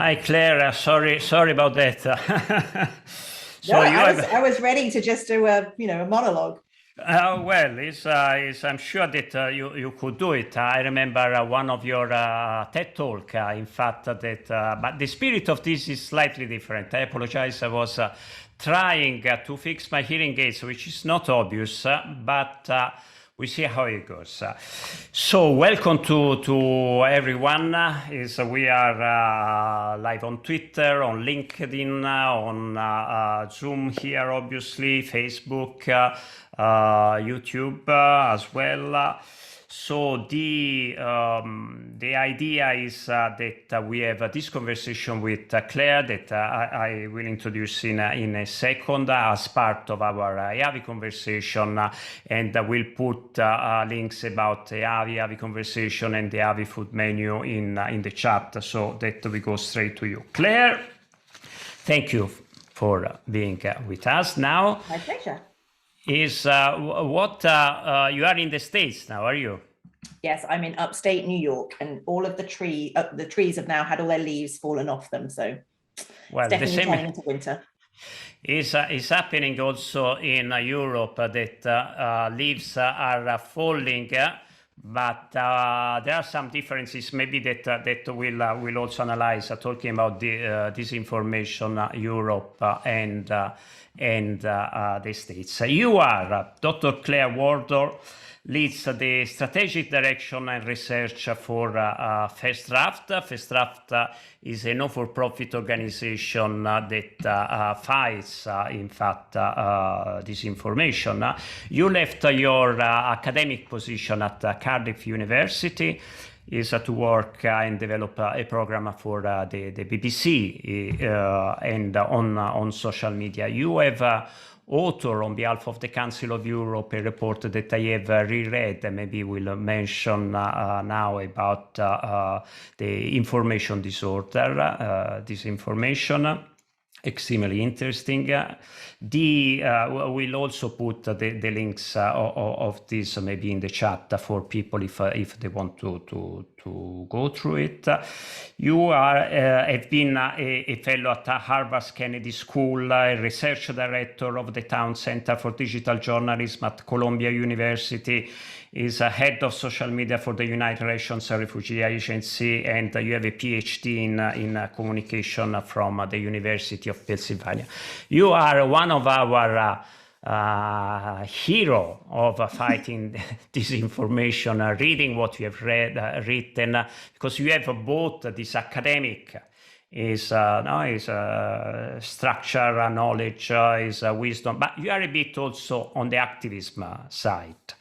Hi, Claire. Sorry about that. No, I was ready to just do a monologue. Well, I'm sure that you could do it. I remember one of your TED talk. In fact, but the spirit of this is slightly different. I apologize. I was trying to fix my hearing aids, which is not obvious, but we see how it goes. So welcome to everyone. We are live on Twitter, on LinkedIn, on Zoom here, obviously, Facebook, YouTube as well. So the idea is that we have this conversation with Claire that I will introduce in a second as part of our EAVI conversation, and we'll put links about the EAVI conversation and the EAVI food menu in the chat so that we go straight to you. Claire, thank you for being with us now. My pleasure. You are in the States now, are you? Yes, I'm in upstate New York, and all of the trees have now had all their leaves fallen off them, so well, it's definitely turning into winter. Is happening also in Europe that leaves are falling, but there are some differences maybe that we'll also analyze, talking about the disinformation, Europe and the States. You are Dr. Claire Wardle, leads the strategic direction and research for First Draft. First Draft is a non-for-profit organization that fights, in fact, disinformation. You left your academic position at Cardiff University to work and develop a program for the BBC and on social media. You have author on behalf of the Council of Europe a report that I have reread, and maybe we'll mention now about the information disorder, disinformation. Extremely interesting. We'll also put the links of this maybe in the chat for people if they want to go through it. You have been a fellow at Harvard's Kennedy School, a research director of the Town Center for Digital Journalism at Columbia University, is a head of social media for the United Nations Refugee Agency, and you have a PhD in communication from the University of Pennsylvania. You are one of our hero of fighting disinformation, reading what you have written, because you have both this academic structure, knowledge, wisdom, but you are a bit also on the activism side.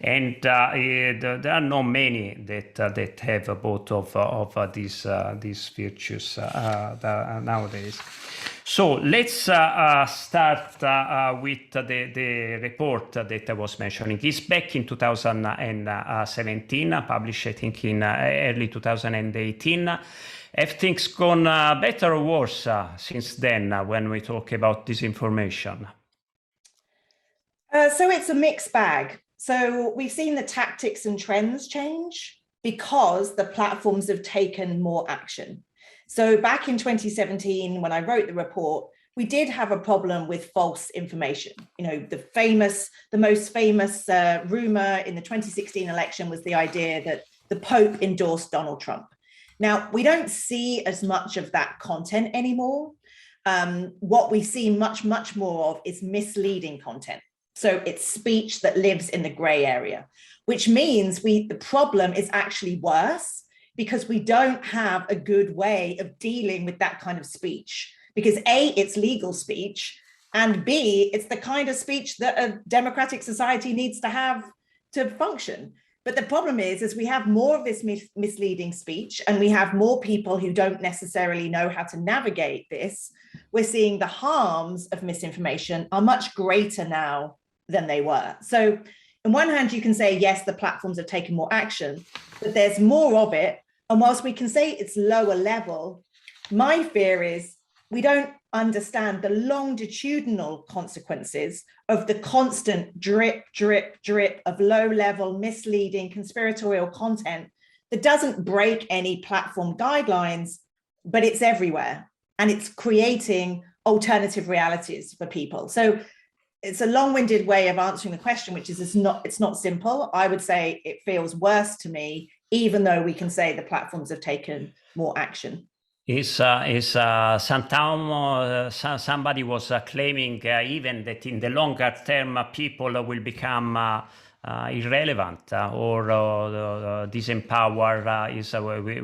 And there are not many that have both of these virtues nowadays. So let's start with the report that I was mentioning. It's back in 2017, published I think in early 2018. Have things gone better or worse since then when we talk about disinformation? So it's a mixed bag. So we've seen the tactics and trends change because the platforms have taken more action. So back in 2017, when I wrote the report, we did have a problem with false information. You know, the most famous rumor in the 2016 election was the idea that the Pope endorsed Donald Trump. Now, we don't see as much of that content anymore. What we see much more of is misleading content. So it's speech that lives in the gray area, which means the problem is actually worse because we don't have a good way of dealing with that kind of speech. Because A, it's legal speech, and B, it's the kind of speech that a democratic society needs to have to function. But the problem is we have more of this misleading speech, and we have more people who don't necessarily know how to navigate this. We're seeing the harms of misinformation are much greater now than they were. So on one hand, you can say, yes, the platforms have taken more action, but there's more of it. And whilst we can say it's lower level, my fear is we don't understand the longitudinal consequences of the constant drip of low-level, misleading, conspiratorial content that doesn't break any platform guidelines but it's everywhere, and it's creating alternative realities for people. So it's a long-winded way of answering the question, which is it's not simple. I would say it feels worse to me, even though we can say the platforms have taken more action. Somebody was claiming even that in the longer term people will become irrelevant or disempower.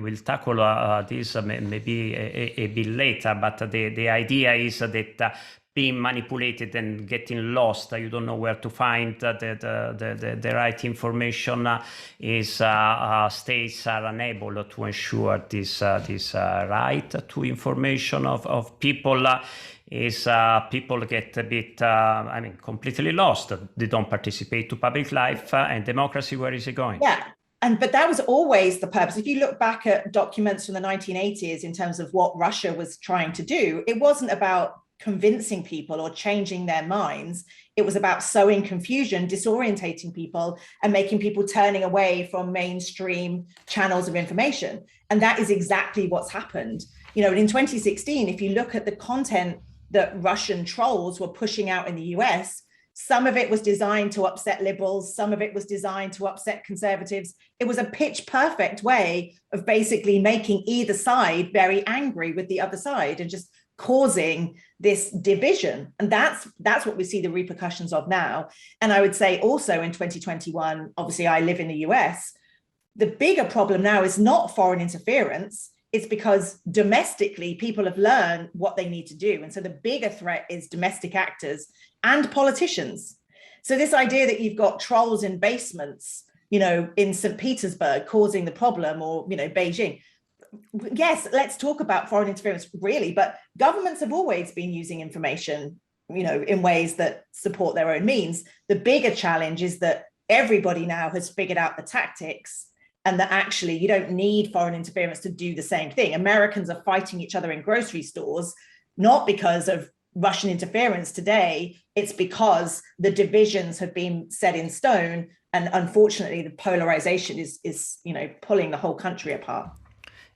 We'll tackle this maybe a bit later, but the idea is that being manipulated and getting lost, you don't know where to find the right information, states are unable to ensure this right to information of people. People get a bit, completely lost. They don't participate to public life, and democracy, where is it going? Yeah. But that was always the purpose. If you look back at documents from the 1980s in terms of what Russia was trying to do, it wasn't about convincing people or changing their minds. It was about sowing confusion, disorientating people, and making people turning away from mainstream channels of information. And that is exactly what's happened. You know, in 2016, if you look at the content that Russian trolls were pushing out in the US, some of it was designed to upset liberals, some of it was designed to upset conservatives. It was a pitch perfect way of basically making either side very angry with the other side and just causing this division. And that's what we see the repercussions of now. And I would say also in 2021, obviously I live in the US, the bigger problem now is not foreign interference. It's because domestically people have learned what they need to do. And so the bigger threat is domestic actors and politicians. So this idea that you've got trolls in basements, you know, in St. Petersburg causing the problem, or, you know, Beijing. Yes, let's talk about foreign interference, really, but governments have always been using information, you know, in ways that support their own means. The bigger challenge is that everybody now has figured out the tactics, and that actually you don't need foreign interference to do the same thing. Americans are fighting each other in grocery stores, not because of Russian interference today, it's because the divisions have been set in stone, and unfortunately the polarization is you know, pulling the whole country apart.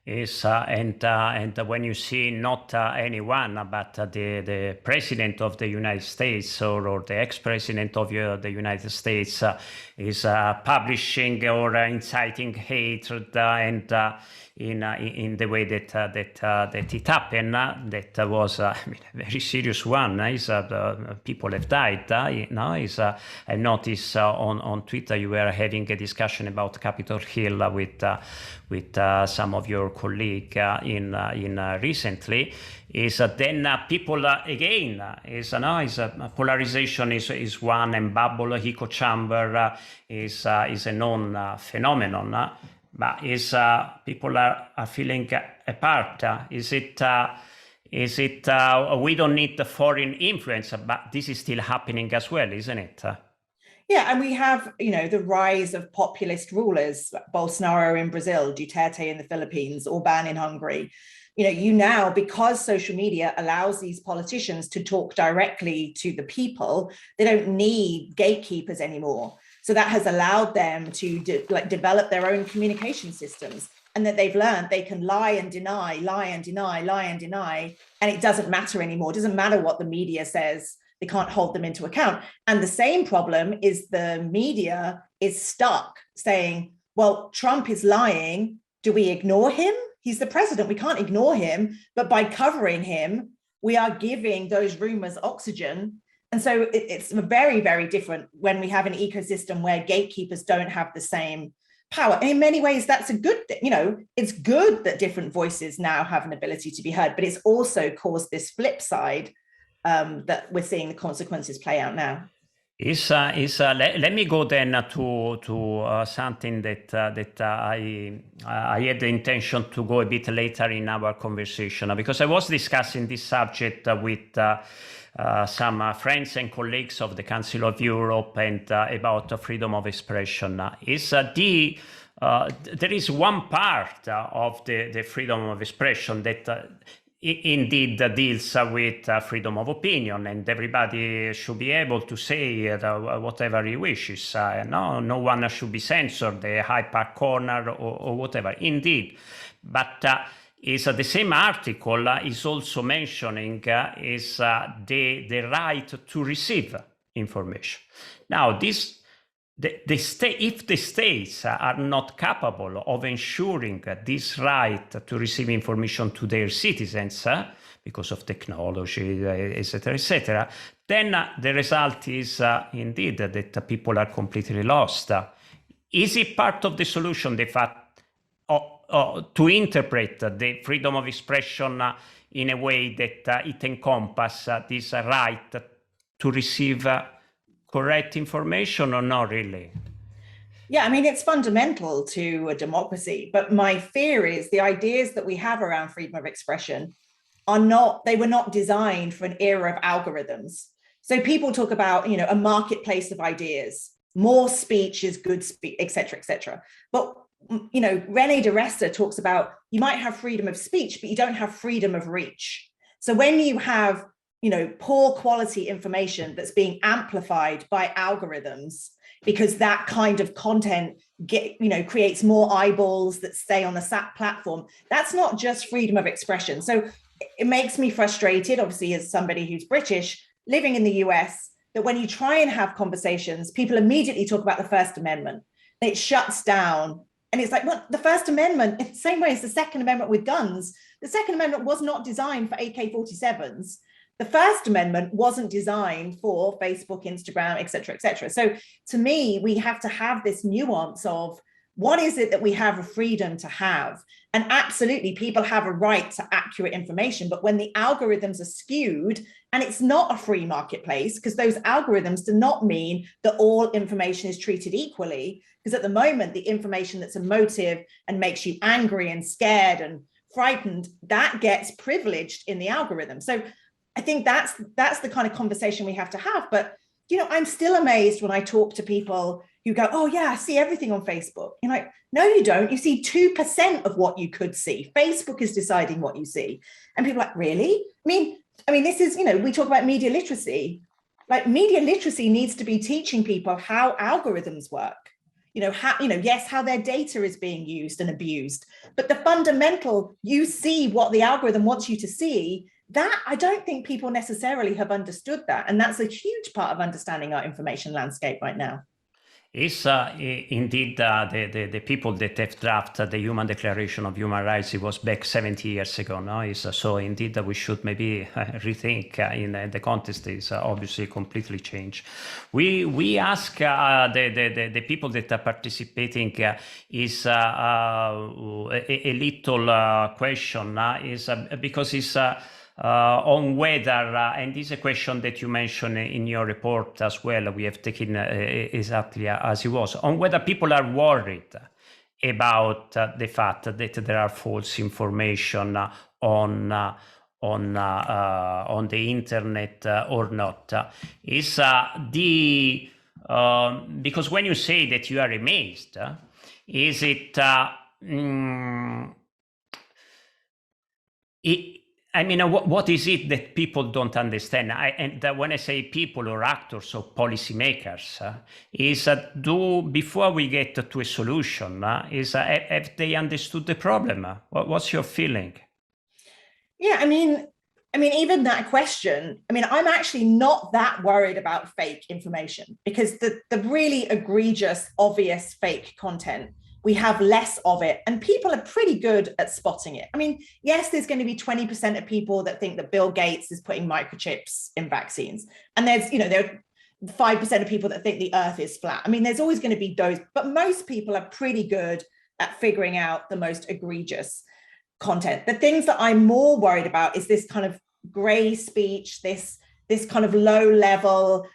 And when you see not anyone, but the president of the United States or the ex-president of the United States is publishing or inciting hatred and in the way that it happened, that was a very serious one. People have died. I noticed on Twitter you were having a discussion about Capitol Hill with some of your colleagues recently. Then people again polarization is one, and bubble echo chamber is a known phenomenon. But people are feeling apart? Is it we don't need the foreign influence, but this is still happening as well, isn't it? Yeah, and we have, you know, the rise of populist rulers, Bolsonaro in Brazil, Duterte in the Philippines, Orbán in Hungary. You know, now, because social media allows these politicians to talk directly to the people, they don't need gatekeepers anymore. So that has allowed them to develop their own communication systems, and that they've learned they can lie and deny, and it doesn't matter anymore. It doesn't matter what the media says. They can't hold them into account. And the same problem is the media is stuck saying, well, Trump is lying. Do we ignore him? He's the president. We can't ignore him. But by covering him, we are giving those rumors oxygen. And so it's very, very different when we have an ecosystem where gatekeepers don't have the same power. And in many ways, that's a good thing. You know, it's good that different voices now have an ability to be heard, but it's also caused this flip side that we're seeing the consequences play out now. Let me go then to something that I had the intention to go a bit later in our conversation, because I was discussing this subject with some friends and colleagues of the Council of Europe, and about freedom of expression. There is one part of the freedom of expression that indeed deals with freedom of opinion, and everybody should be able to say whatever he wishes. No one should be censored, the Hyde Park corner or whatever. Indeed, but is the same article is also mentioning is the right to receive information. Now, if the states are not capable of ensuring this right to receive information to their citizens because of technology, etc., then the result is indeed that people are completely lost. Is it part of the solution, the fact to interpret the freedom of expression in a way that it encompasses this right to receive correct information, or not really? Yeah, I mean, it's fundamental to a democracy, but my fear is the ideas that we have around freedom of expression they were not designed for an era of algorithms. So people talk about, a marketplace of ideas, more speech is good speech, et cetera, But, Rene DeResta talks about you might have freedom of speech, but you don't have freedom of reach. So when you have, poor quality information that's being amplified by algorithms, because that kind of content creates more eyeballs that stay on the SAP platform, that's not just freedom of expression. So it makes me frustrated, obviously, as somebody who's British, living in the US, that when you try and have conversations, people immediately talk about the First Amendment. It shuts down. And it's like, well, the First Amendment, in the same way as the Second Amendment with guns, the Second Amendment was not designed for AK-47s. The First Amendment wasn't designed for Facebook, Instagram, et cetera. So to me, we have to have this nuance of what is it that we have a freedom to have? And absolutely, people have a right to accurate information. But when the algorithms are skewed, and it's not a free marketplace, because those algorithms do not mean that all information is treated equally. Because at the moment, the information that's emotive and makes you angry and scared and frightened, that gets privileged in the algorithm. So I think that's the kind of conversation we have to have. But, I'm still amazed when I talk to people who go, oh yeah, I see everything on Facebook. You're like, no, you don't. You see 2% of what you could see. Facebook is deciding what you see. And people are like, really? I mean, this is, we talk about media literacy. Like, media literacy needs to be teaching people how algorithms work. How their data is being used and abused. But the fundamental, you see what the algorithm wants you to see, that I don't think people necessarily have understood that. And that's a huge part of understanding our information landscape right now. Is indeed the people that have drafted the Human Declaration of Human Rights, it was back 70 years ago, no? So indeed we should maybe rethink in the context is obviously completely changed. We ask the people that are participating is a little question, is because it's on whether, and this is a question that you mentioned in your report as well, we have taken exactly as it was, on whether people are worried about the fact that there are false information on the internet or not. Is because when you say that you are amazed, is it what is it that people don't understand? And when I say people or actors or policymakers, is before we get to a solution, have they understood the problem? What's your feeling? Yeah, I mean, even that question, I'm actually not that worried about fake information, because the really egregious, obvious fake content, we have less of it, and people are pretty good at spotting it. Yes, there's going to be 20% of people that think that Bill Gates is putting microchips in vaccines. And there are 5% of people that think the earth is flat. There's always going to be those, but most people are pretty good at figuring out the most egregious content. The things that I'm more worried about is this kind of gray speech, this kind of low level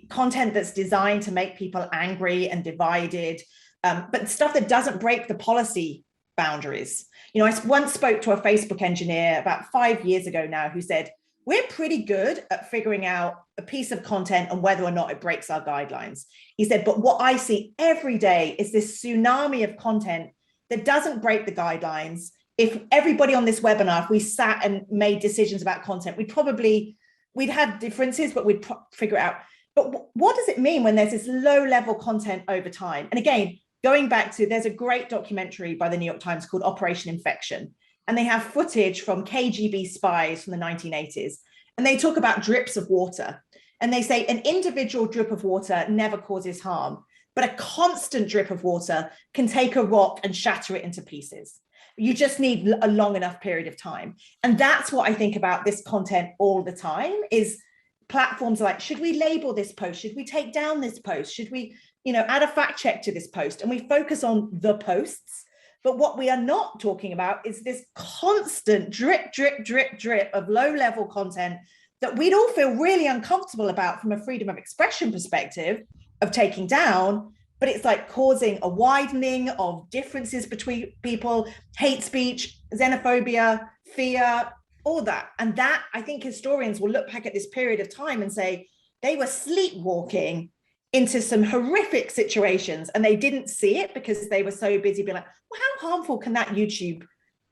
content that's designed to make people angry and divided. But stuff that doesn't break the policy boundaries. I once spoke to a Facebook engineer about 5 years ago now who said, we're pretty good at figuring out a piece of content and whether or not it breaks our guidelines. He said, but what I see every day is this tsunami of content that doesn't break the guidelines. If everybody on this webinar, if we sat and made decisions about content, we'd have differences, but we'd figure it out. But what does it mean when there's this low level content over time? And again, going back to, there's a great documentary by the New York Times called Operation Infection. and they have footage from KGB spies from the 1980s. And they talk about drips of water. And they say an individual drip of water never causes harm, but a constant drip of water can take a rock and shatter it into pieces. You just need a long enough period of time. And that's what I think about this content all the time, is platforms like, should we label this post? Should we take down this post? Should we, add a fact check to this post? And we focus on the posts. But what we are not talking about is this constant drip, drip, drip, drip of low-level content that we'd all feel really uncomfortable about from a freedom of expression perspective of taking down, but it's like causing a widening of differences between people, hate speech, xenophobia, fear, all that. And that, I think historians will look back at this period of time and say, they were sleepwalking into some horrific situations and they didn't see it because they were so busy being like, well, how harmful can that YouTube,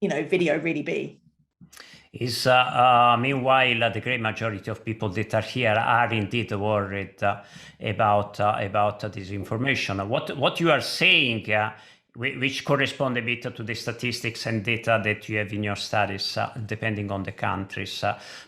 video really be? Meanwhile, the great majority of people that are here are indeed worried about disinformation. What you are saying, which correspond a bit to the statistics and data that you have in your studies, depending on the countries,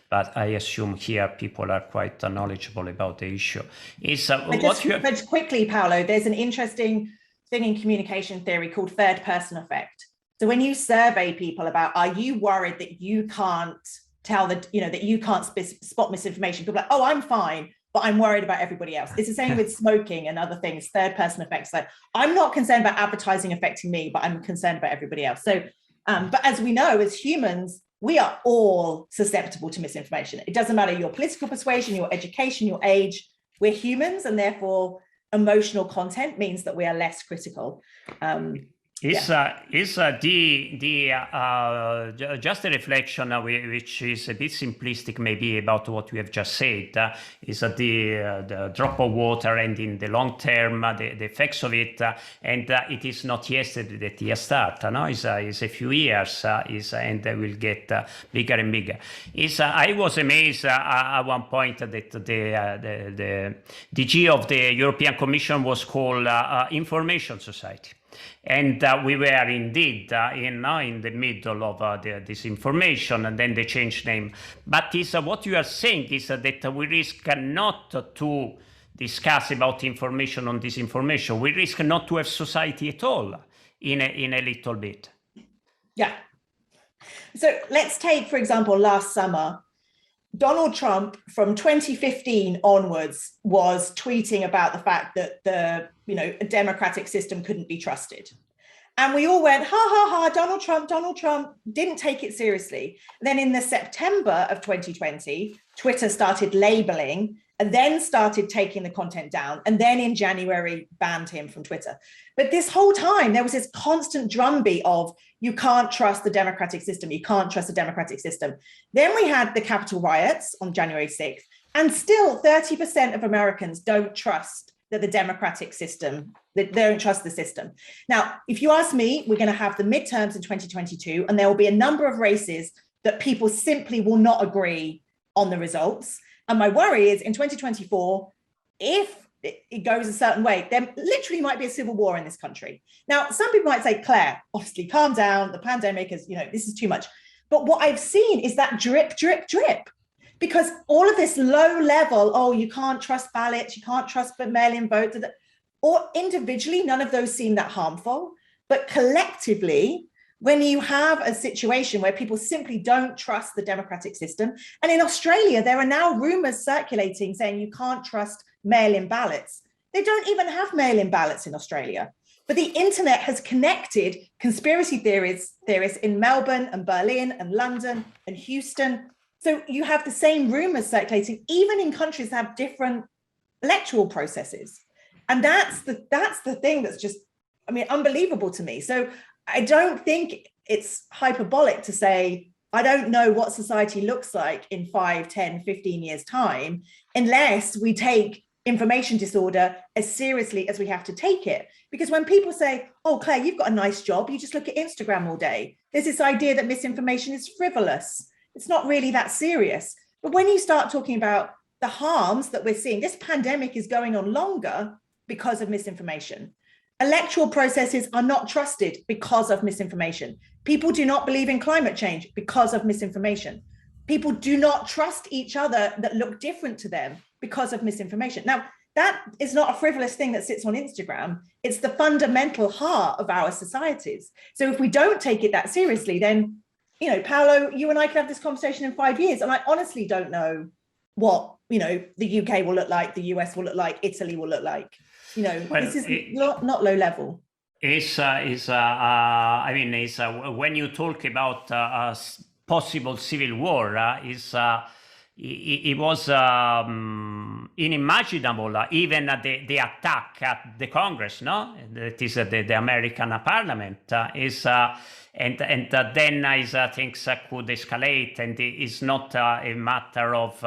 but I assume here people are quite knowledgeable about the issue. But quickly, Paolo, there's an interesting thing in communication theory called third person effect. So when you survey people about, are you worried that you can't tell that you can't spot misinformation? People are like, oh, I'm fine, but I'm worried about everybody else. It's the same with smoking and other things, third person effects. Like, I'm not concerned about advertising affecting me, but I'm concerned about everybody else. So, but as we know, as humans, we are all susceptible to misinformation. It doesn't matter your political persuasion, your education, your age, we're humans, and therefore emotional content means that we are less critical. Just a reflection, which is a bit simplistic maybe about what we have just said, is the drop of water, and in the long term, the effects of it, and it is not yesterday that it started, no? It's a few years, and will get bigger and bigger. I was amazed at one point that the DG of the European Commission was called Information Society. And we were indeed in the middle of the disinformation, and then they changed name. But what you are saying is that we risk not to discuss about information on disinformation. We risk not to have society at all in a little bit. Yeah. So let's take, for example, last summer, Donald Trump from 2015 onwards was tweeting about the fact that the democratic system couldn't be trusted. And we all went, ha, ha, ha, Donald Trump, didn't take it seriously. And then in the September of 2020, Twitter started labeling and then started taking the content down. And then in January, banned him from Twitter. But this whole time, there was this constant drumbeat of, you can't trust the democratic system. You can't trust the democratic system. Then we had the Capitol riots on January 6th. And still 30% of Americans don't trust that the democratic system, they don't trust the system. Now, if you ask me, we're going to have the midterms in 2022, and there will be a number of races that people simply will not agree on the results. And my worry is in 2024, if it goes a certain way, there literally might be a civil war in this country. Now, some people might say, Claire, obviously calm down. The pandemic is, this is too much. But what I've seen is that drip, drip, drip. Because all of this low level, oh, you can't trust ballots, you can't trust mail-in votes, or individually, none of those seem that harmful. But collectively, when you have a situation where people simply don't trust the democratic system, and in Australia, there are now rumors circulating saying you can't trust mail-in ballots. They don't even have mail-in ballots in Australia. But the internet has connected conspiracy theorists in Melbourne and Berlin and London and Houston. So you have the same rumors circulating, even in countries that have different electoral processes. And that's the thing that's just, unbelievable to me. So I don't think it's hyperbolic to say, I don't know what society looks like in 5, 10, 15 years' time, unless we take information disorder as seriously as we have to take it. Because when people say, oh, Claire, you've got a nice job, you just look at Instagram all day, there's this idea that misinformation is frivolous. It's not really that serious. But when you start talking about the harms that we're seeing, this pandemic is going on longer because of misinformation. Electoral processes are not trusted because of misinformation. People do not believe in climate change because of misinformation. People do not trust each other that look different to them because of misinformation. Now, that is not a frivolous thing that sits on Instagram. It's the fundamental heart of our societies. So if we don't take it that seriously, then, you know, Paolo, you and I could have this conversation in 5 years. And I honestly don't know what, you know, the UK will look like, the US will look like, Italy will look like. You know, well, this is not low level. I mean, when you talk about possible civil war, it was unimaginable, even the attack at the Congress, no? That is the American Parliament, and then things could escalate, and it's not a matter of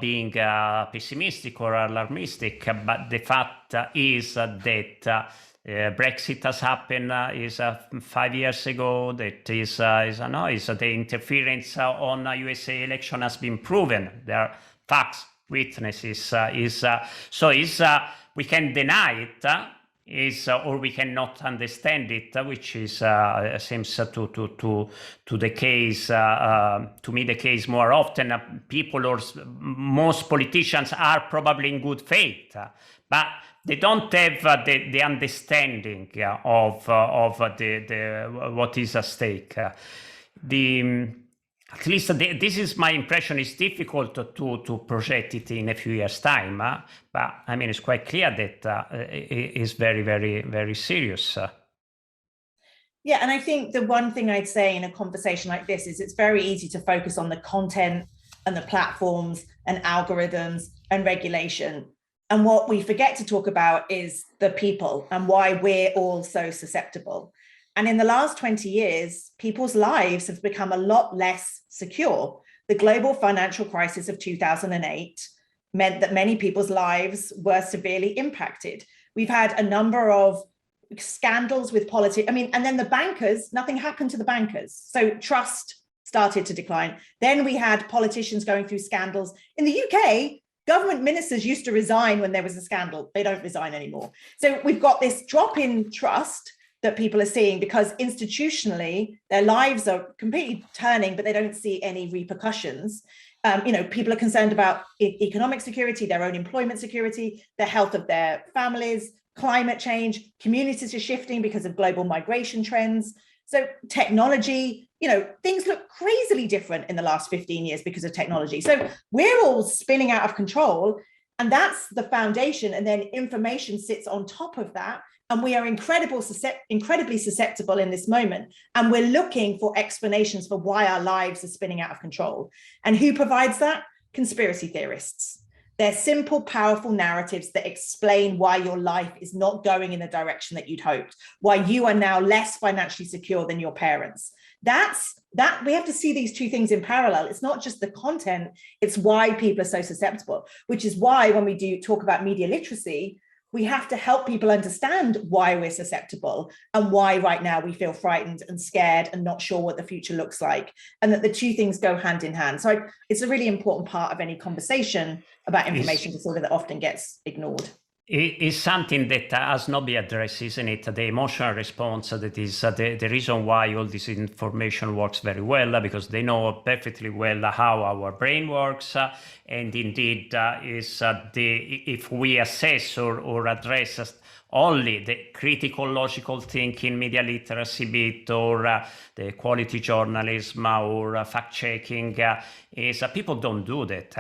being pessimistic or alarmistic, but the fact is that Brexit has happened 5 years ago. That is the interference on USA election has been proven. There are facts, witnesses. We can deny it, or we cannot understand it, which seems to the case. To me, the case more often. People or most politicians are probably in good faith, but they don't have the understanding of what is at stake. At least this is my impression. It's difficult to project it in a few years' time, but I mean, it's quite clear that it is very, very, very serious. Yeah, and I think the one thing I'd say in a conversation like this is it's very easy to focus on the content and the platforms and algorithms and regulation. And what we forget to talk about is the people and why we're all so susceptible. And in the last 20 years, people's lives have become a lot less secure. The global financial crisis of 2008 meant that many people's lives were severely impacted. We've had a number of scandals with politics. I mean, and then the bankers, nothing happened to the bankers. So trust started to decline. Then we had politicians going through scandals. In the UK, government ministers used to resign when there was a scandal. They don't resign anymore. So we've got this drop in trust that people are seeing because institutionally their lives are completely turning, but they don't see any repercussions. People are concerned about economic security, their own employment security, the health of their families, climate change, communities are shifting because of global migration trends. So technology, things look crazily different in the last 15 years because of technology. So we're all spinning out of control, and that's the foundation. And then information sits on top of that. And we are incredibly susceptible in this moment. And we're looking for explanations for why our lives are spinning out of control. And who provides that? Conspiracy theorists. They're simple, powerful narratives that explain why your life is not going in the direction that you'd hoped, why you are now less financially secure than your parents. We have to see these two things in parallel. It's not just the content, it's why people are so susceptible, which is why when we do talk about media literacy, we have to help people understand why we're susceptible and why right now we feel frightened and scared and not sure what the future looks like, and that the two things go hand in hand. So it's a really important part of any conversation about information disorder that often gets ignored. It is something that has not been addressed, isn't it? The emotional response, that is the reason why all this information works very well, because they know perfectly well how our brain works. And indeed, if we assess or address only the critical logical thinking, media literacy bit, or the quality journalism or fact-checking, people don't do that.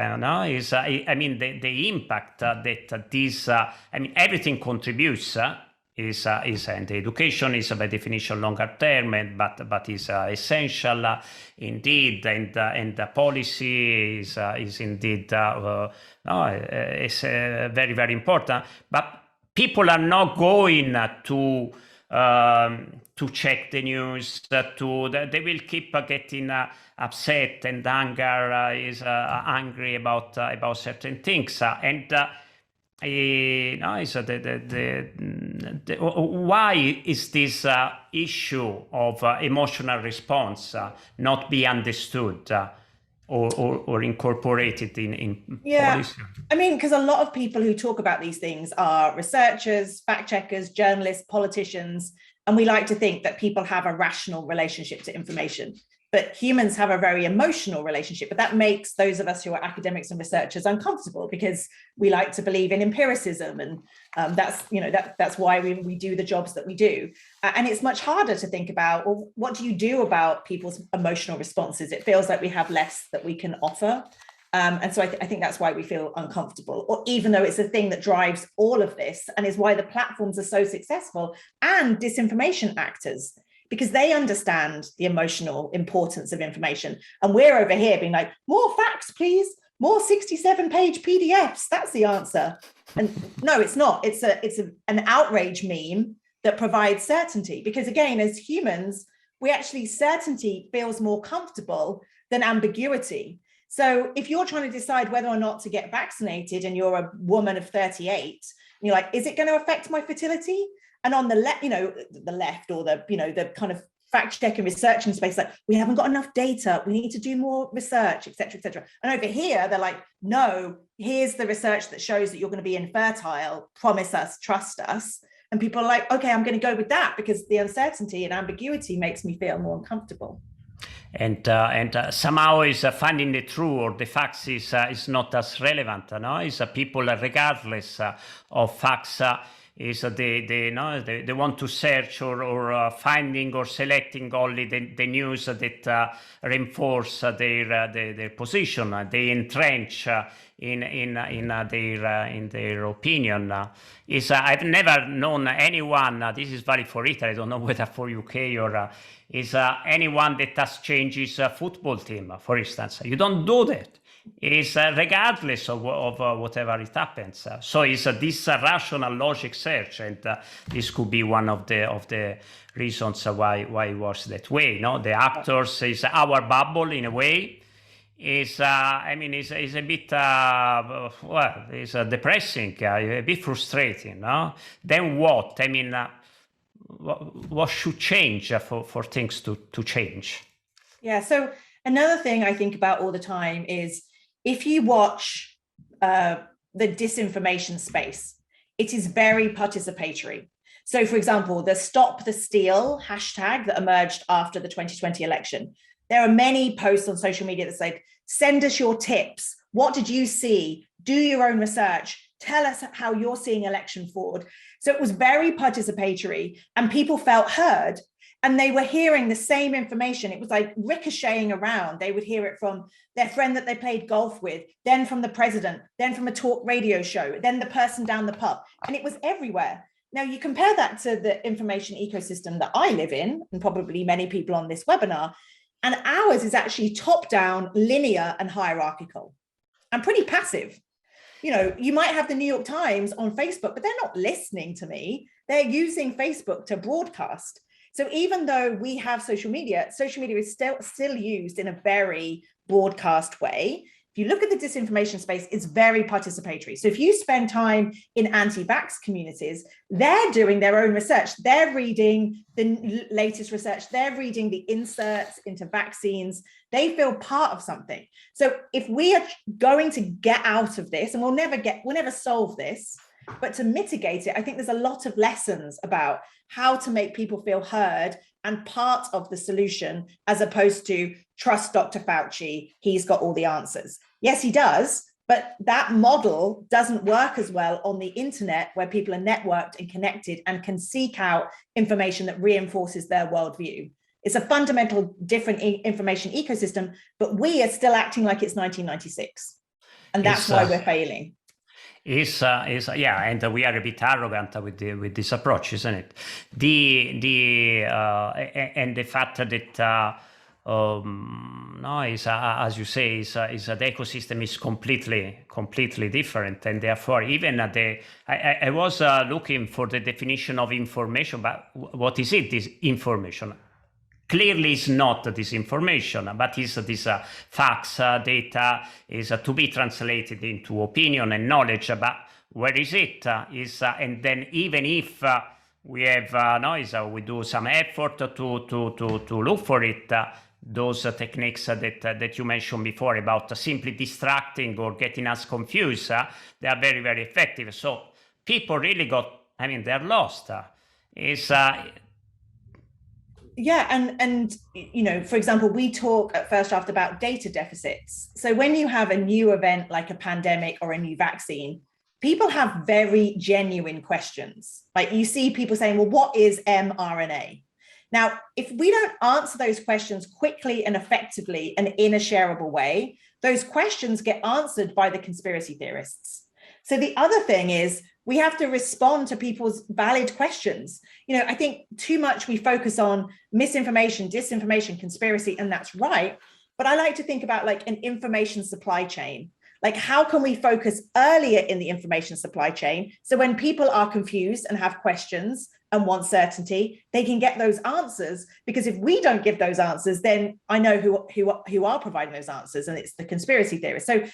The impact that this, everything contributes. And education is by definition longer term, but is essential indeed, and the policy is indeed is very, very important. But people are not going to check the news. They will keep getting upset and angry about certain things. Why is this issue of emotional response not be understood? or incorporated in Yeah, policy? I mean, because a lot of people who talk about these things are researchers, fact checkers, journalists, politicians, and we like to think that people have a rational relationship to information. But humans have a very emotional relationship, but that makes those of us who are academics and researchers uncomfortable because we like to believe in empiricism, and that's why we do the jobs that we do. And it's much harder to think about, well, what do you do about people's emotional responses? It feels like we have less that we can offer. And so I think that's why we feel uncomfortable, or even though it's a thing that drives all of this and is why the platforms are so successful, and disinformation actors, because they understand the emotional importance of information. And we're over here being like, more facts, please, more 67-page PDFs. That's the answer. And no, it's not. It's an outrage meme that provides certainty. Because again, as humans, certainty feels more comfortable than ambiguity. So if you're trying to decide whether or not to get vaccinated and you're a woman of 38, and you're like, is it going to affect my fertility? And on the left, the left, or the kind of fact check and research in space, like, we haven't got enough data, we need to do more research, et cetera, et cetera. And over here, they're like, no, here's the research that shows that you're going to be infertile, promise us, trust us. And people are like, okay, I'm going to go with that because the uncertainty and ambiguity makes me feel more uncomfortable. And somehow is finding the truth or the facts is not as relevant. No, is people regardless of facts. Is they want to search or finding or selecting only the news that reinforce their position. They entrench in their opinion. I've never known anyone. This is valid for Italy. I don't know whether for UK or is anyone that has changed his football team, for instance. You don't do that. Is regardless of whatever it happens. So it's this rational logic search, and this could be one of the reasons why it was that way. No, the actors is our bubble in a way. Is is a bit it's depressing, a bit frustrating. No, then what? I mean, what should change for things to change? Yeah. So another thing I think about all the time is, if you watch the disinformation space, it is very participatory. So, for example, the Stop the Steal hashtag that emerged after the 2020 election, there are many posts on social media that say, send us your tips. What did you see? Do your own research. Tell us how you're seeing election fraud. So it was very participatory, and people felt heard. And they were hearing the same information. It was like ricocheting around. They would hear it from their friend that they played golf with, then from the president, then from a talk radio show, then the person down the pub. And it was everywhere. Now, you compare that to the information ecosystem that I live in, and probably many people on this webinar, and ours is actually top-down, linear, and hierarchical, and pretty passive. You might have the New York Times on Facebook, but they're not listening to me. They're using Facebook to broadcast. So even though we have social media is still used in a very broadcast way. If you look at the disinformation space, it's very participatory. So if you spend time in anti-vax communities, they're doing their own research. They're reading the latest research. They're reading the inserts into vaccines. They feel part of something. So if we are going to get out of this, and we'll never solve this, but to mitigate it, I think there's a lot of lessons about how to make people feel heard and part of the solution, as opposed to trust Dr. Fauci, he's got all the answers. Yes, he does, but that model doesn't work as well on the internet, where people are networked and connected and can seek out information that reinforces their worldview. It's a fundamental different information ecosystem, but we are still acting like it's 1996. And that's why we're failing. And we are a bit arrogant with this approach, isn't it? And the fact that as you say, the ecosystem is completely different, and therefore even I was looking for the definition of information, but what is it? This information clearly is not disinformation, but is this facts, data is to be translated into opinion and knowledge. But where is it? And then even if we have we do some effort to look for it, those techniques that you mentioned before about simply distracting or getting us confused, they are very, very effective. So people really they're lost. Yeah, and for example, we talk at First Draft about data deficits. So when you have a new event like a pandemic or a new vaccine, people have very genuine questions. Like you see people saying, well, what is mRNA? Now, if we don't answer those questions quickly and effectively and in a shareable way, those questions get answered by the conspiracy theorists. So the other thing is we have to respond to people's valid questions. I think too much we focus on misinformation, disinformation, conspiracy, and that's right. But I like to think about like an information supply chain. Like, how can we focus earlier in the information supply chain? So when people are confused and have questions and want certainty, they can get those answers. Because if we don't give those answers, then I know who are providing those answers, and it's the conspiracy theorists. So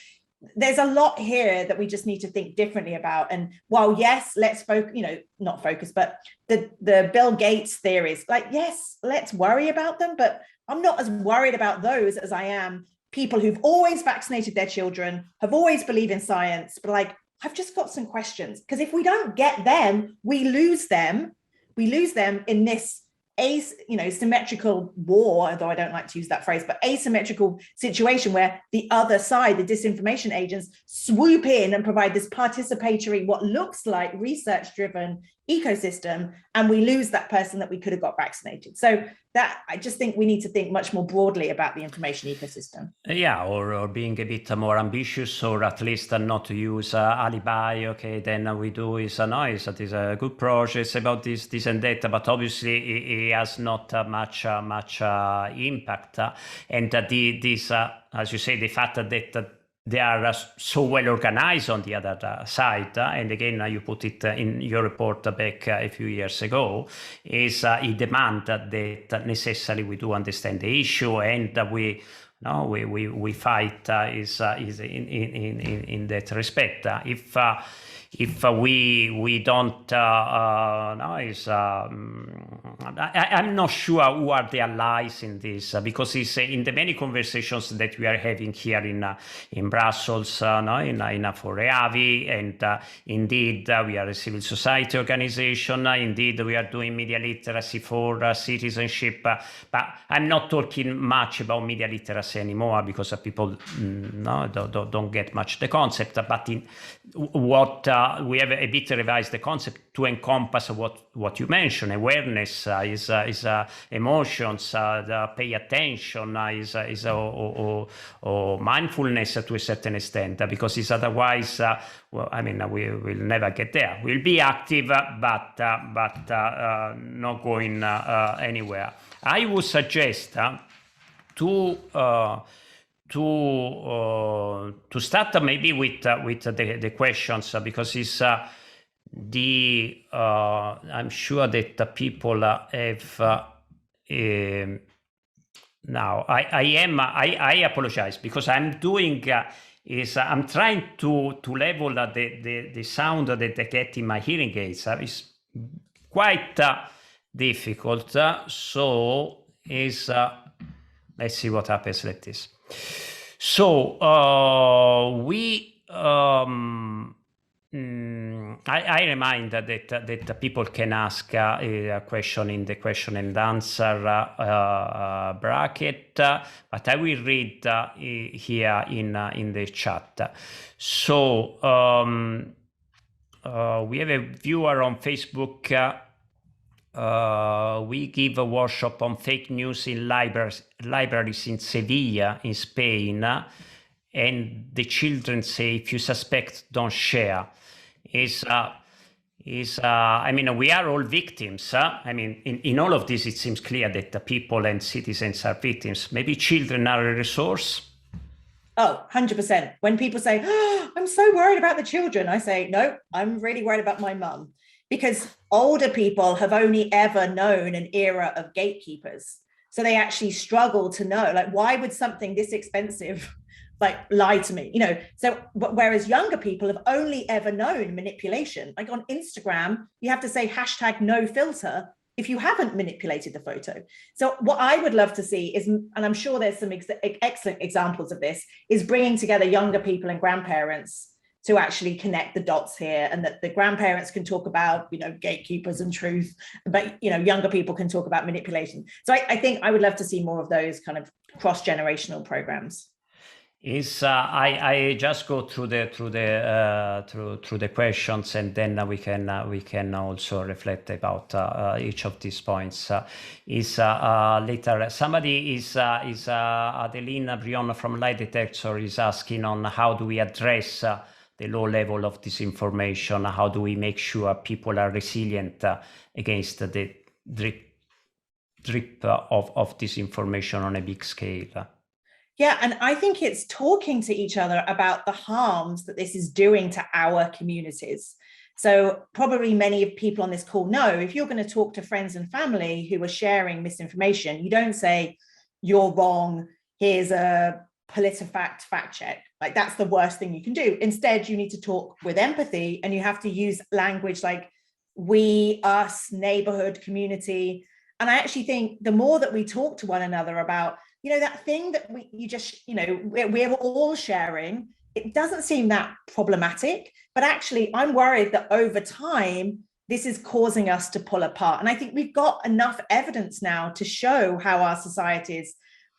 there's a lot here that we just need to think differently about. And while yes, let's focus, not focus, but the Bill Gates theories, like, yes, let's worry about them, but I'm not as worried about those as I am people who've always vaccinated their children, have always believed in science, but like, I've just got some questions. Because if we don't get them, we lose them in this symmetrical war, although I don't like to use that phrase, but asymmetrical situation where the other side, the disinformation agents, swoop in and provide this participatory, what looks like research-driven ecosystem, and we lose that person that we could have got vaccinated. So that, I just think we need to think much more broadly about the information ecosystem. Yeah, or being a bit more ambitious, or at least not to use alibi. Okay, then we do is a noise. That is a good project about this and that, but obviously it has not much impact. And this, as you say, the fact that they are so well organized on the other side, and again, you put it in your report back a few years ago, is a demand that necessarily we do understand the issue, and we fight is in that respect. If we don't, I'm not sure who are the allies in this, because it's in the many conversations that we are having here in Brussels, for EAVI, and indeed we are a civil society organization. Indeed, we are doing media literacy for citizenship, but I'm not talking much about media literacy anymore, because people don't get much the concept. But in what we have a bit revised the concept to encompass what you mentioned. Awareness is emotions, pay attention is or mindfulness to a certain extent, because it's otherwise we will never get there. We'll be active, but not going anywhere. I would suggest to start maybe with the questions, because it's I'm sure that people have now. I apologize, because I'm doing I'm trying to level the sound that I get in my hearing aids. It's quite difficult. So let's see what happens like this. So I remind that people can ask a question in the question and answer bracket, but I will read here in the chat. So we have a viewer on Facebook. We give a workshop on fake news in libraries in Sevilla, in Spain, and the children say, if you suspect, don't share. We are all victims. In all of this, it seems clear that the people and citizens are victims. Maybe children are a resource. Oh, 100%. When people say, oh, I'm so worried about the children, I say, no, I'm really worried about my mum. Because older people have only ever known an era of gatekeepers. So they actually struggle to know, like, why would something this expensive lie to me? So whereas younger people have only ever known manipulation. Like on Instagram, you have to say #no filter, if you haven't manipulated the photo. So what I would love to see is, and I'm sure there's some excellent examples of this, is bringing together younger people and grandparents to actually connect the dots here, and that the grandparents can talk about, you know, gatekeepers and truth, but, you know, younger people can talk about manipulation. So I think I would love to see more of those kind of cross-generational programs. I just go through the questions, and then we can also reflect about each of these points. Later somebody is Adeline Brion from Lie Detector is asking on how do we address the low level of disinformation? How do we make sure people are resilient against the drip of disinformation on a big scale? Yeah, and I think it's talking to each other about the harms that this is doing to our communities. So probably many of people on this call know, if you're going to talk to friends and family who are sharing misinformation, you don't say, you're wrong, here's a PolitiFact fact check. Like, that's the worst thing you can do. Instead, you need to talk with empathy, and you have to use language like we, us, neighborhood, community. And I actually think the more that we talk to one another about, you know, that thing that we're all sharing, it doesn't seem that problematic, but actually I'm worried that over time, this is causing us to pull apart. And I think we've got enough evidence now to show how our societies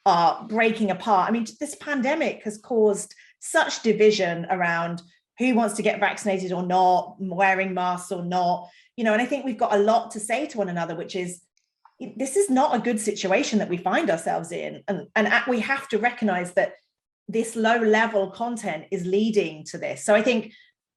are breaking apart. I mean, this pandemic has caused such division around who wants to get vaccinated or not, wearing masks or not, you know, and I think we've got a lot to say to one another, which is, this is not a good situation that we find ourselves in. And we have to recognize that this low level content is leading to this. So I think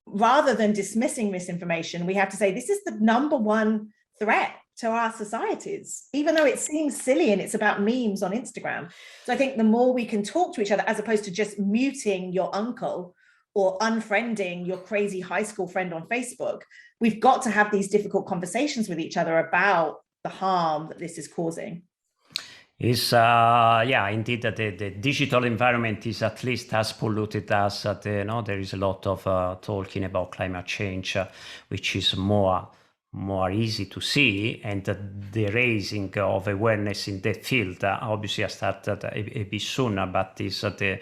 rather than dismissing misinformation, we have to say this is the number one threat to our societies, even though it seems silly and it's about memes on Instagram. So I think the more we can talk to each other, as opposed to just muting your uncle or unfriending your crazy high school friend on Facebook, we've got to have these difficult conversations with each other about the harm that this is causing. Yeah, indeed, the digital environment is at least as polluted as there is a lot of talking about climate change, which is more easy to see, and the raising of awareness in that field obviously has started a bit sooner, but the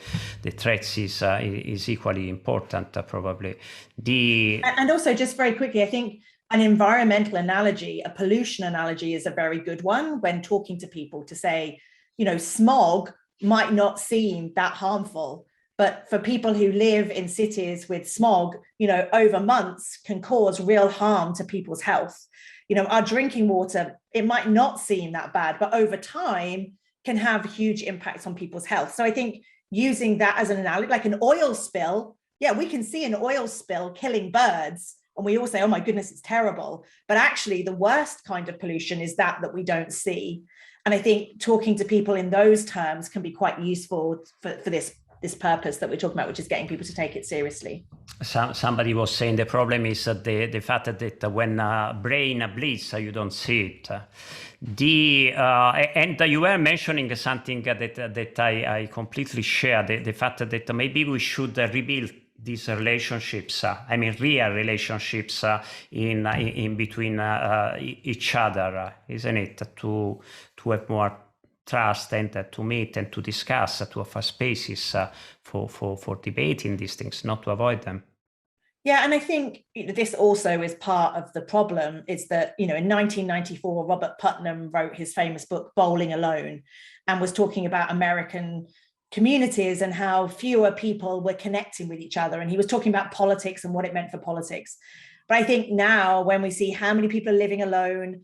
threats is equally important probably. And also, just very quickly, I think an environmental analogy, a pollution analogy, is a very good one when talking to people, to say, you know, smog might not seem that harmful, but for people who live in cities with smog, you know, over months can cause real harm to people's health. You know, our drinking water, it might not seem that bad, but over time can have huge impacts on people's health. So I think using that as an analogy, like an oil spill, yeah, we can see an oil spill killing birds, and we all say, oh my goodness, it's terrible. But actually the worst kind of pollution is that we don't see. And I think talking to people in those terms can be quite useful for this purpose that we're talking about, which is getting people to take it seriously. Somebody was saying the problem is the fact that when brain bleeds, you don't see it. And you were mentioning something that I completely share, the fact that maybe we should rebuild these relationships, I mean real relationships in between each other, isn't it? To have more trust, and to meet and to discuss, to offer spaces for debating these things, not to avoid them. Yeah, and I think this also is part of the problem, is that, you know, in 1994, Robert Putnam wrote his famous book, Bowling Alone, and was talking about American communities and how fewer people were connecting with each other. And he was talking about politics and what it meant for politics. But I think now when we see how many people are living alone,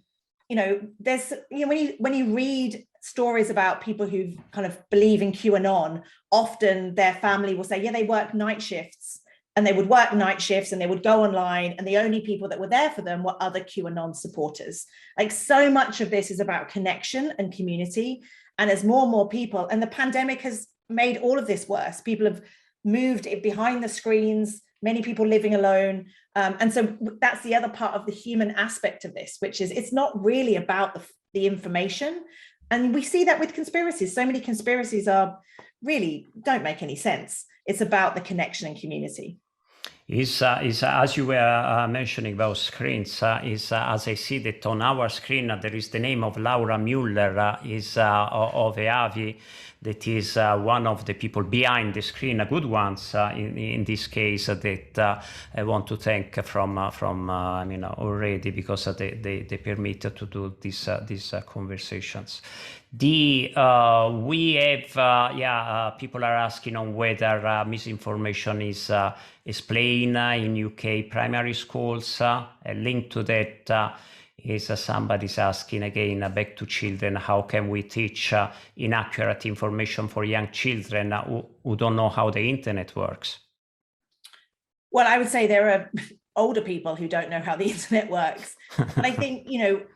you know, there's, you know, when you read stories about people who kind of believe in QAnon, often their family will say, yeah, they work night shifts, and they would work night shifts and they would go online, and the only people that were there for them were other QAnon supporters. Like, so much of this is about connection and community. And as more and more people, and the pandemic has made all of this worse, people have moved it behind the screens, many people living alone. And so that's the other part of the human aspect of this, which is it's not really about the information. And we see that with conspiracies. So many conspiracies are really don't make any sense. It's about the connection and community. Is as you were mentioning about screens, as I see that on our screen there is the name of Laura Mueller, of EAVI, that is one of the people behind the screen, good ones in this case, that I want to thank from already, because they permit to do these conversations. We have people are asking on whether misinformation is playing in UK primary schools. A link to that is somebody's asking again, back to children, how can we teach inaccurate information for young children who don't know how the internet works? Well, I would say there are older people who don't know how the internet works. But I think,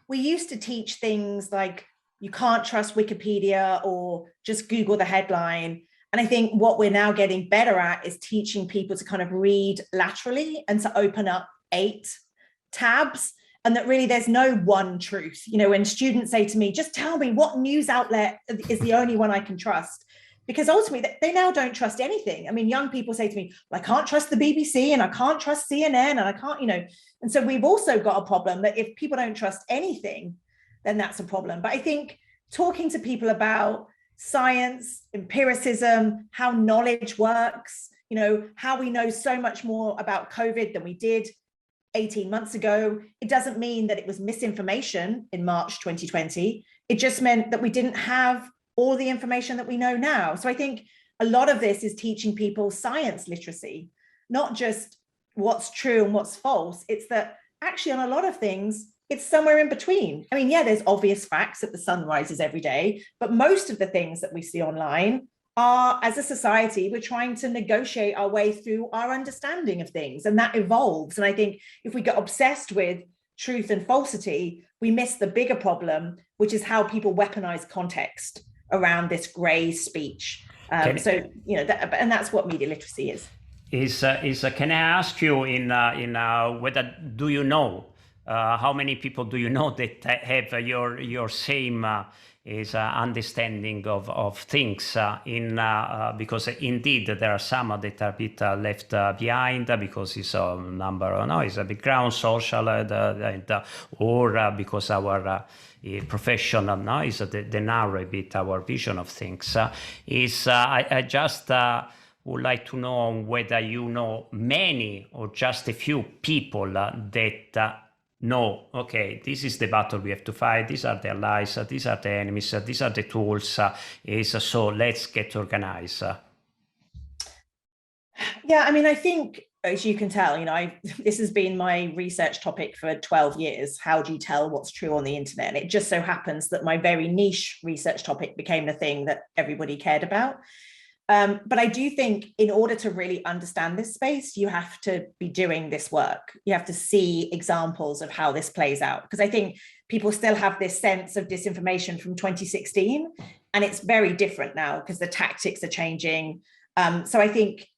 we used to teach things like you can't trust Wikipedia or just Google the headline. And I think what we're now getting better at is teaching people to kind of read laterally and to open up 8 tabs, and that really there's no one truth. When students say to me, just tell me what news outlet is the only one I can trust, because ultimately they now don't trust anything. I mean, young people say to me, well, I can't trust the BBC and I can't trust CNN and I can't, and so we've also got a problem that if people don't trust anything, then that's a problem. But I think talking to people about science, empiricism, how knowledge works, how we know so much more about COVID than we did 18 months ago. It doesn't mean that it was misinformation in March 2020. It just meant that we didn't have all the information that we know now. So I think a lot of this is teaching people science literacy, not just what's true and what's false. It's that actually on a lot of things, it's somewhere in between. I mean, yeah, there's obvious facts that the sun rises every day, but most of the things that we see online are, as a society, we're trying to negotiate our way through our understanding of things, and that evolves. And I think if we get obsessed with truth and falsity, we miss the bigger problem, which is how people weaponize context around this gray speech. And that's what media literacy is. Can I ask you in whether do you know how many people do you know that have your same understanding of things because indeed there are some that are a bit left behind because it's a number, it's a background social or because our profession is the narrow a bit our vision of things. I just would like to know whether you know many or just a few people that no, okay, this is the battle we have to fight. These are the allies, these are the enemies, these are the tools. So let's get organized. Yeah, I mean, I think, as you can tell, this has been my research topic for 12 years. How do you tell what's true on the internet? And it just so happens that my very niche research topic became the thing that everybody cared about. But I do think in order to really understand this space, you have to be doing this work. You have to see examples of how this plays out, because I think people still have this sense of disinformation from 2016, and it's very different now because the tactics are changing. So I think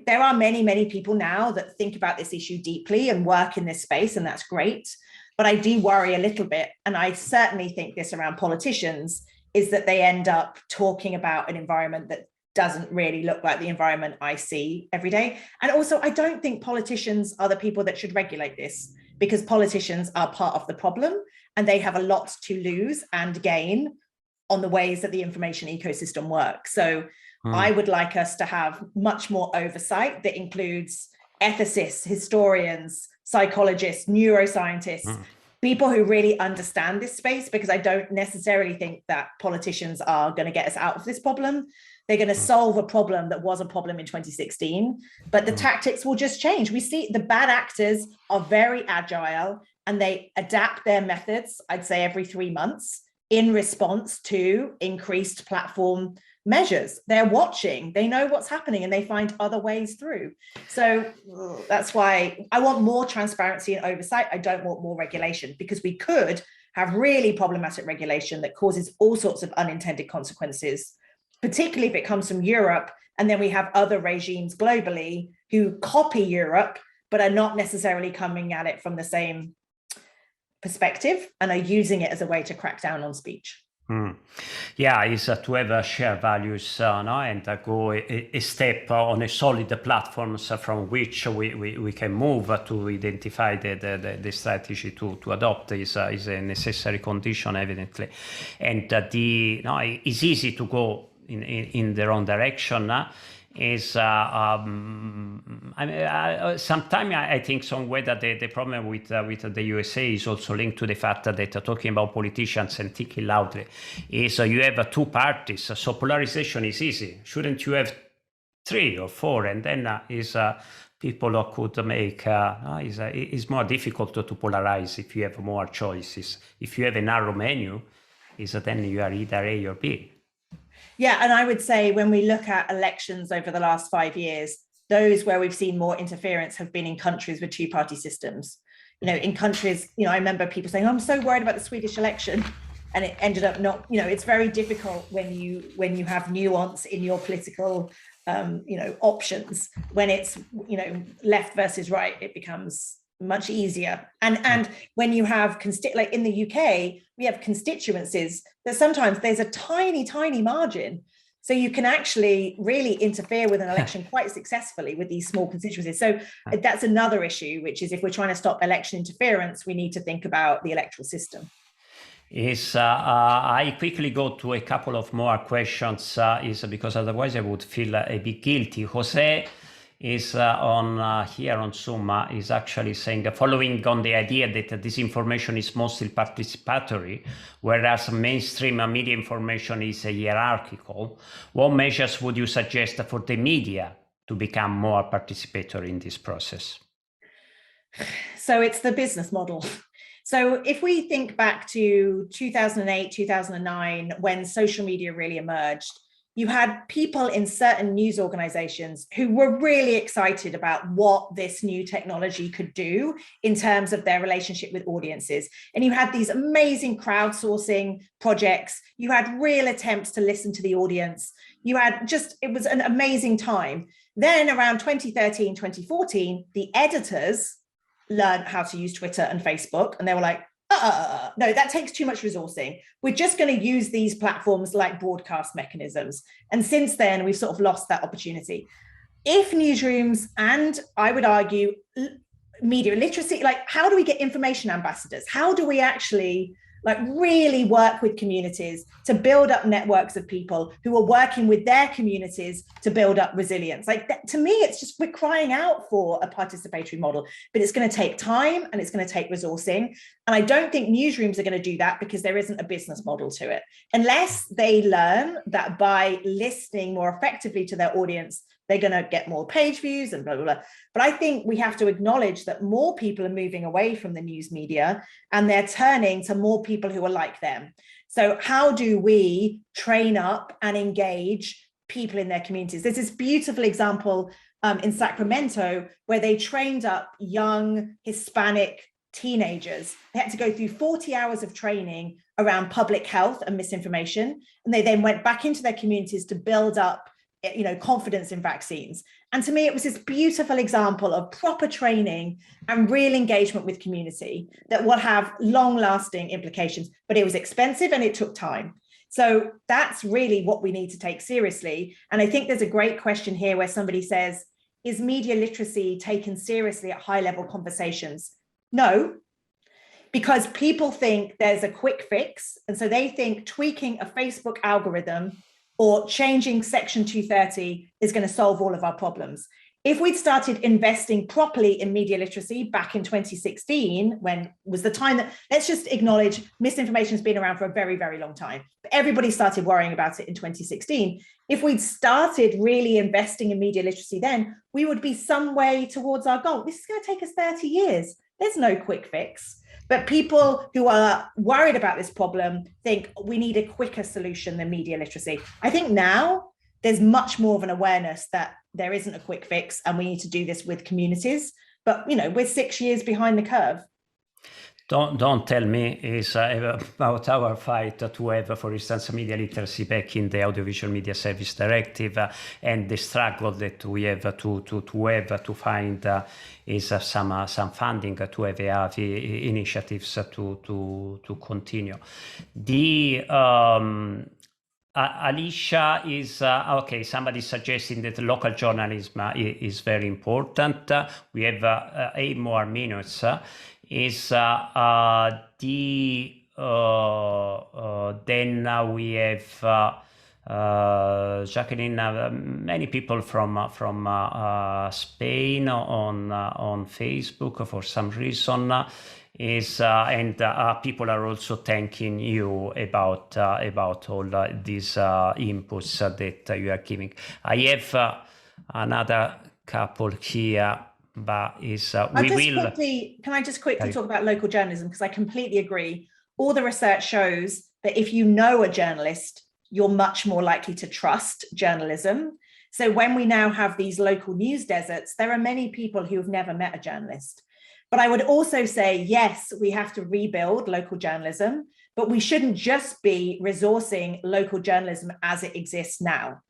there are many, many people now that think about this issue deeply and work in this space, and that's great. But I do worry a little bit, and I certainly think this around politicians, is that they end up talking about an environment that doesn't really look like the environment I see every day. And also, I don't think politicians are the people that should regulate this, because politicians are part of the problem and they have a lot to lose and gain on the ways that the information ecosystem works. So I would like us to have much more oversight that includes ethicists, historians, psychologists, neuroscientists, people who really understand this space, because I don't necessarily think that politicians are going to get us out of this problem. They're going to solve a problem that was a problem in 2016, but the tactics will just change. We see the bad actors are very agile and they adapt their methods, I'd say every 3 months, in response to increased platform measures. They're watching, they know what's happening, and they find other ways through. So that's why I want more transparency and oversight. I don't want more regulation, because we could have really problematic regulation that causes all sorts of unintended consequences, particularly if it comes from Europe, and then we have other regimes globally who copy Europe, but are not necessarily coming at it from the same perspective and are using it as a way to crack down on speech. Yeah, is to have shared values no, and go a step on a solid platforms from which we can move to identify the strategy to adopt is a necessary condition, evidently. And it's easy to go in the wrong direction. Sometimes I think some way that the problem with the USA is also linked to the fact that talking about politicians and thinking loudly is you have two parties, so polarization is easy. Shouldn't you have 3 or 4, and then people could make it's more difficult to polarize if you have more choices. If you have a narrow menu, then you are either A or B. Yeah, and I would say when we look at elections over the last 5 years, those where we've seen more interference have been in countries with two-party systems. In countries, I remember people saying, I'm so worried about the Swedish election. And it ended up not, it's very difficult when you have nuance in your political, options. When it's, left versus right, it becomes much easier. And when you have like in the UK, we have constituencies that sometimes there's a tiny margin. So you can actually really interfere with an election quite successfully with these small constituencies. So that's another issue, which is if we're trying to stop election interference, we need to think about the electoral system. I quickly go to a couple of more questions, because otherwise I would feel a bit guilty. Jose is here on Zoom is actually saying, following on the idea that disinformation is mostly participatory, whereas mainstream media information is hierarchical, what measures would you suggest for the media to become more participatory in this process? So it's the business model. So if we think back to 2008, 2009, when social media really emerged, you had people in certain news organizations who were really excited about what this new technology could do in terms of their relationship with audiences. And you had these amazing crowdsourcing projects. You had real attempts to listen to the audience. It was an amazing time. Then around 2013, 2014, the editors learned how to use Twitter and Facebook. And they were like, no, that takes too much resourcing. We're just going to use these platforms like broadcast mechanisms. And since then, we've sort of lost that opportunity. If newsrooms, and I would argue media literacy, like how do we get information ambassadors? How do we actually really work with communities to build up networks of people who are working with their communities to build up resilience? To me, it's just, we're crying out for a participatory model, but it's going to take time and it's going to take resourcing. And I don't think newsrooms are going to do that because there isn't a business model to it. Unless they learn that by listening more effectively to their audience, they're going to get more page views and blah, blah, blah. But I think we have to acknowledge that more people are moving away from the news media and they're turning to more people who are like them. So how do we train up and engage people in their communities? There's this beautiful example in Sacramento where they trained up young Hispanic teenagers. They had to go through 40 hours of training around public health and misinformation. And they then went back into their communities to build up confidence in vaccines. And to me, it was this beautiful example of proper training and real engagement with community that will have long-lasting implications, but it was expensive and it took time. So that's really what we need to take seriously. And I think there's a great question here where somebody says, is media literacy taken seriously at high-level conversations? No, because people think there's a quick fix. And so they think tweaking a Facebook algorithm or changing Section 230 is going to solve all of our problems. If we'd started investing properly in media literacy back in 2016, when was the time that, let's just acknowledge misinformation has been around for a very, very long time, but everybody started worrying about it in 2016. If we'd started really investing in media literacy then, we would be some way towards our goal. This is going to take us 30 years. There's no quick fix. But people who are worried about this problem think we need a quicker solution than media literacy. I think now there's much more of an awareness that there isn't a quick fix and we need to do this with communities. But, we're 6 years behind the curve. Don't tell me is about our fight to have, for instance, media literacy back in the Audiovisual Media Service Directive, and the struggle that we have to find is some funding to have EAVI initiatives to continue. The Alicia is okay. Somebody suggesting that local journalism is very important. We have 8 more minutes. Is then we have Jacqueline, many people from Spain on Facebook for some reason. And people are also thanking you about all these inputs that you are giving. I have another couple here. But can I just quickly talk about local journalism, because I completely agree. All the research shows that if you know a journalist, you're much more likely to trust journalism. So when we now have these local news deserts, there are many people who have never met a journalist. But I would also say, yes, we have to rebuild local journalism, but we shouldn't just be resourcing local journalism as it exists now.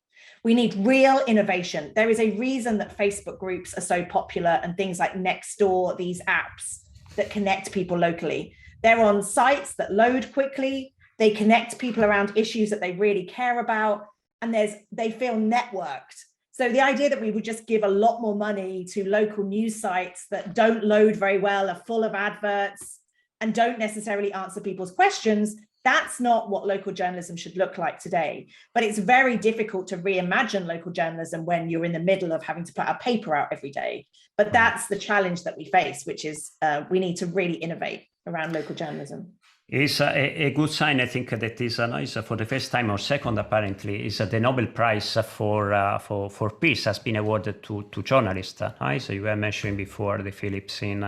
We need real innovation. There is a reason that Facebook groups are so popular and things like Nextdoor, these apps that connect people locally. They're on sites that load quickly. They connect people around issues that they really care about, and they feel networked. So the idea that we would just give a lot more money to local news sites that don't load very well, are full of adverts, and don't necessarily answer people's questions, that's not what local journalism should look like today. But it's very difficult to reimagine local journalism when you're in the middle of having to put a paper out every day. But that's the challenge that we face, which is we need to really innovate around local journalism. It's a good sign, I think, that is for the first time or second, apparently, is the Nobel Prize for Peace has been awarded to journalists. So you were mentioning before the Philippines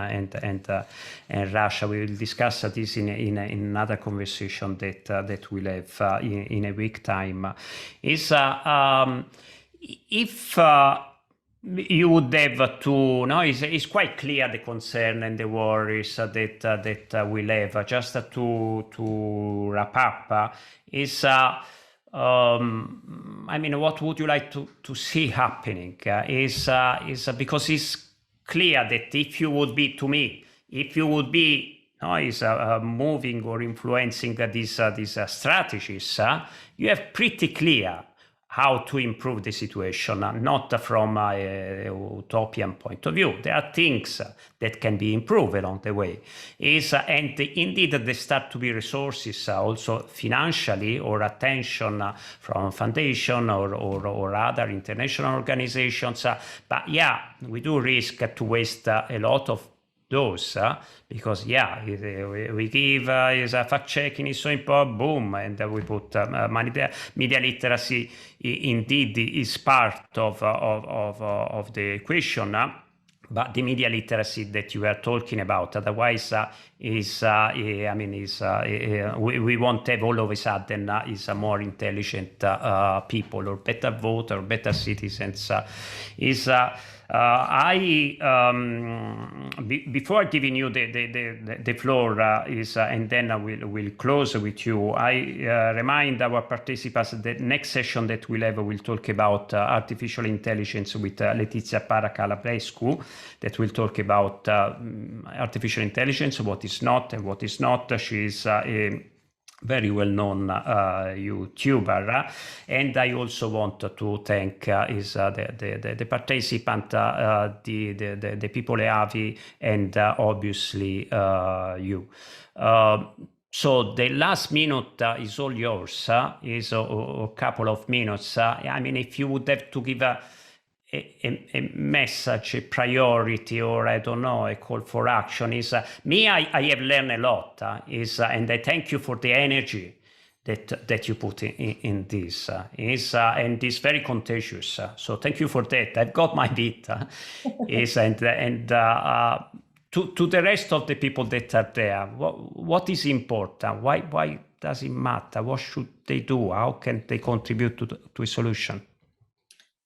and Russia. We will discuss this in another conversation that we'll have in a week time. Is if you would have to, no, it's quite clear the concern and the worries that we'll have. Just to wrap up, is I mean, what would you like to see happening? Is because it's clear that if you would be, to me, if you would be moving or influencing these strategies, you have pretty clear how to improve the situation, not from a utopian point of view. There are things that can be improved along the way. And indeed, there start to be resources also financially or attention from foundation or other international organizations. But yeah, we do risk to waste a lot of those, because we give is a fact checking is so important, boom, and we put money there. Media literacy indeed is part of the equation, but the media literacy that you are talking about, otherwise, we won't have all of a sudden is a more intelligent people or better voter, better citizens. Before giving you the floor and then I will close with you, I remind our participants the next session that we'll have will talk about artificial intelligence with Letizia Paracalabrescu, that will talk about artificial intelligence, what is not and what is not. She's a very well-known YouTuber, and I also want to thank the participant, the people EAVI, and obviously you. So the last minute is all yours. Is a couple of minutes. I mean, if you would have to give a message, a priority, or I don't know, a call for action, is me. I have learned a lot. And I thank you for the energy that you put in this. And it's very contagious. So thank you for that. I've got my bit. To the rest of the people that are there, what is important? Why does it matter? What should they do? How can they contribute to a solution?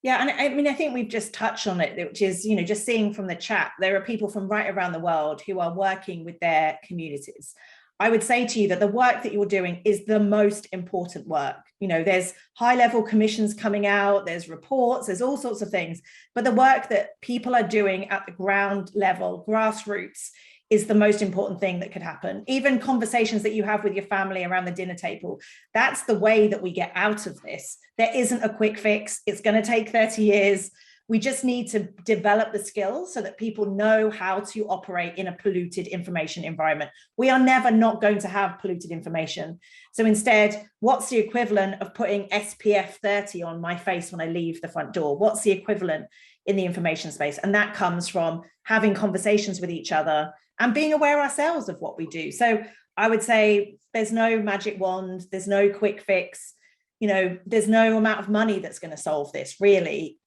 Yeah, and I mean, I think we've just touched on it, which is, just seeing from the chat, there are people from right around the world who are working with their communities. I would say to you that the work that you're doing is the most important work. There's high-level commissions coming out, there's reports, there's all sorts of things, but the work that people are doing at the ground level, grassroots, is the most important thing that could happen. Even conversations that you have with your family around the dinner table, that's the way that we get out of this. There isn't a quick fix. It's going to take 30 years. We just need to develop the skills so that people know how to operate in a polluted information environment. We are never not going to have polluted information. So instead, what's the equivalent of putting SPF 30 on my face when I leave the front door? What's the equivalent in the information space? And that comes from having conversations with each other and being aware ourselves of what we do. So I would say there's no magic wand, there's no quick fix, there's no amount of money that's going to solve this, really.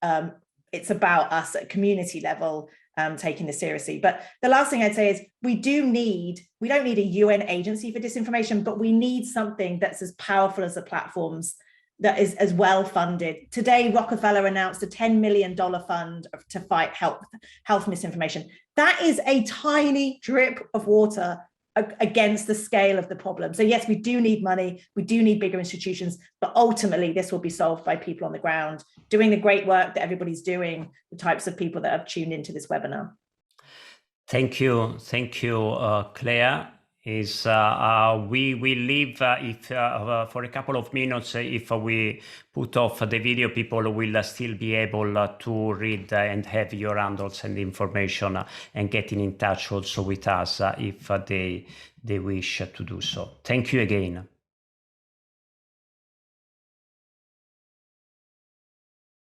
It's about us at community level taking this seriously. But the last thing I'd say is we don't need a UN agency for disinformation, but we need something that's as powerful as the platforms, that is as well funded. Today, Rockefeller announced a $10 million fund to fight health misinformation. That is a tiny drip of water against the scale of the problem. So yes, we do need money, we do need bigger institutions, but ultimately this will be solved by people on the ground doing the great work that everybody's doing, the types of people that have tuned into this webinar. Thank you, Claire. We will leave for a couple of minutes. If we put off the video, people will still be able to read and have your handles and information and getting in touch also with us if they wish to do so. Thank you again.